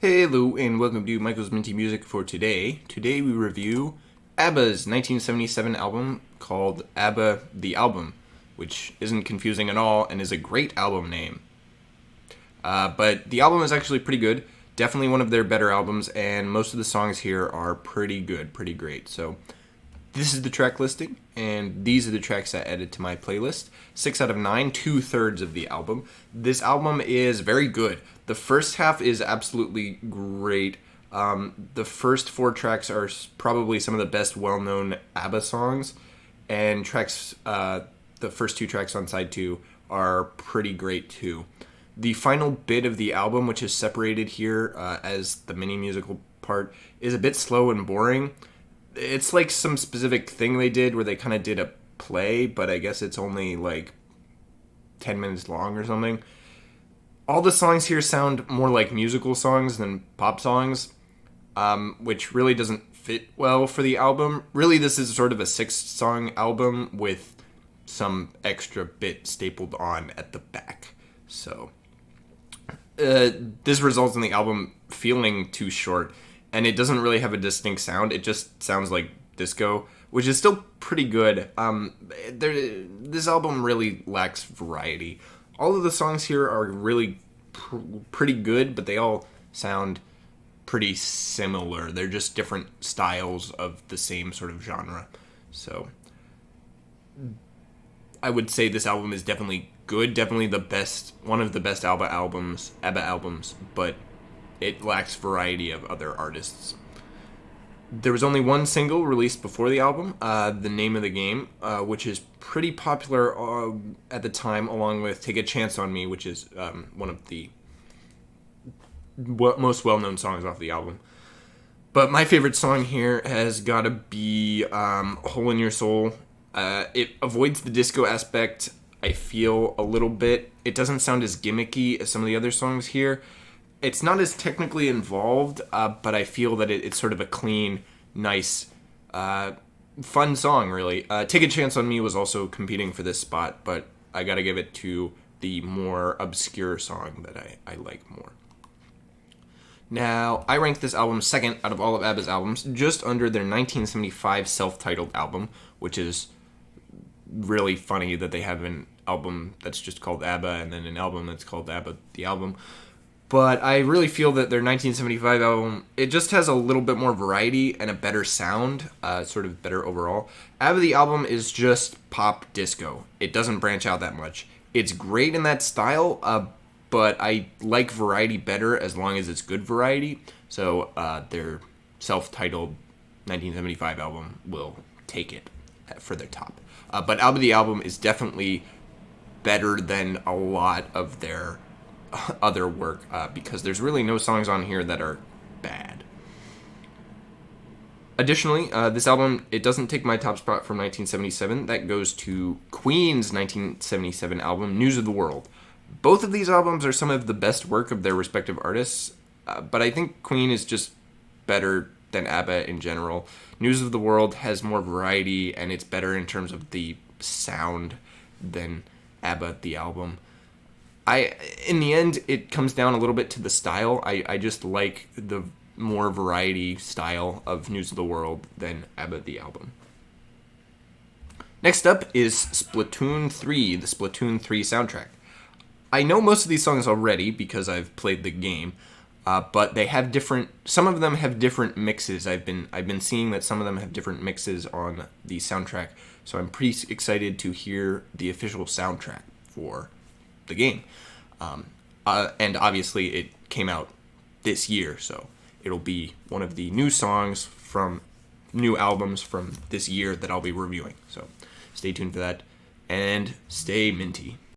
Hey, hello, and welcome to Michael's Minty Music for today. Today we review ABBA's 1977 album called ABBA the Album, which isn't confusing at all and is a great album name. But the album is actually pretty good, definitely one of their better albums, and most of the songs here are pretty good, pretty great. So this is the track listing, and these are the tracks I added to my playlist. 6 out of 9, 2/3 of the album. This album is very good. The first half is absolutely great. The first 4 tracks are probably some of the best well-known ABBA songs, and the first 2 tracks on side 2 are pretty great too. The final bit of the album, which is separated here as the mini musical part, is a bit slow and boring. It's like some specific thing they did where they kind of did a play, but I guess it's only like 10 minutes long or something. All the songs here sound more like musical songs than pop songs, which really doesn't fit well for the album. Really, this is sort of a 6-song album with some extra bit stapled on at the back. So this results in the album feeling too short, and it doesn't really have a distinct sound. It just sounds like disco, which is still pretty good. This album really lacks variety. All of the songs here are really pretty good, but they all sound pretty similar. They're just different styles of the same sort of genre. So I would say this album is definitely good, definitely the best, one of the best ABBA albums, but it lacks variety of other artists. There was only one single released before the album, The Name of the Game, which is pretty popular at the time, along with Take a Chance on Me, which is one of the most well-known songs off the album. But my favorite song here has got to be Hole in Your Soul. It avoids the disco aspect, I feel, a little bit. It doesn't sound as gimmicky as some of the other songs here. It's not as technically involved, but I feel that it's sort of a clean, nice, fun song, really. Take a Chance on Me was also competing for this spot, but I gotta give it to the more obscure song that I like more. Now, I rank this album second out of all of ABBA's albums, just under their 1975 self-titled album, which is really funny that they have an album that's just called ABBA and then an album that's called ABBA the Album. But I really feel that their 1975 album, it just has a little bit more variety and a better sound, sort of better overall. ABBA the Album is just pop disco. It doesn't branch out that much. It's great in that style, but I like variety better as long as it's good variety. So their self-titled 1975 album will take it for their top. But ABBA the Album is definitely better than a lot of their other work, because there's really no songs on here that are bad. Additionally, this album, it doesn't take my top spot from 1977. That goes to Queen's 1977 album, News of the World. Both of these albums are some of the best work of their respective artists, but I think Queen is just better than ABBA in general. News of the World has more variety, and it's better in terms of the sound than ABBA the Album. In the end, it comes down a little bit to the style. I just like the more variety style of News of the World than ABBA the Album. Next up is Splatoon 3, the Splatoon 3 soundtrack. I know most of these songs already because I've played the game, but they have some of them have different mixes. I've been seeing that some of them have different mixes on the soundtrack, so I'm pretty excited to hear the official soundtrack for the game. And obviously it came out this year, so it'll be one of the new songs from new albums from this year that I'll be reviewing. So stay tuned for that, and stay minty.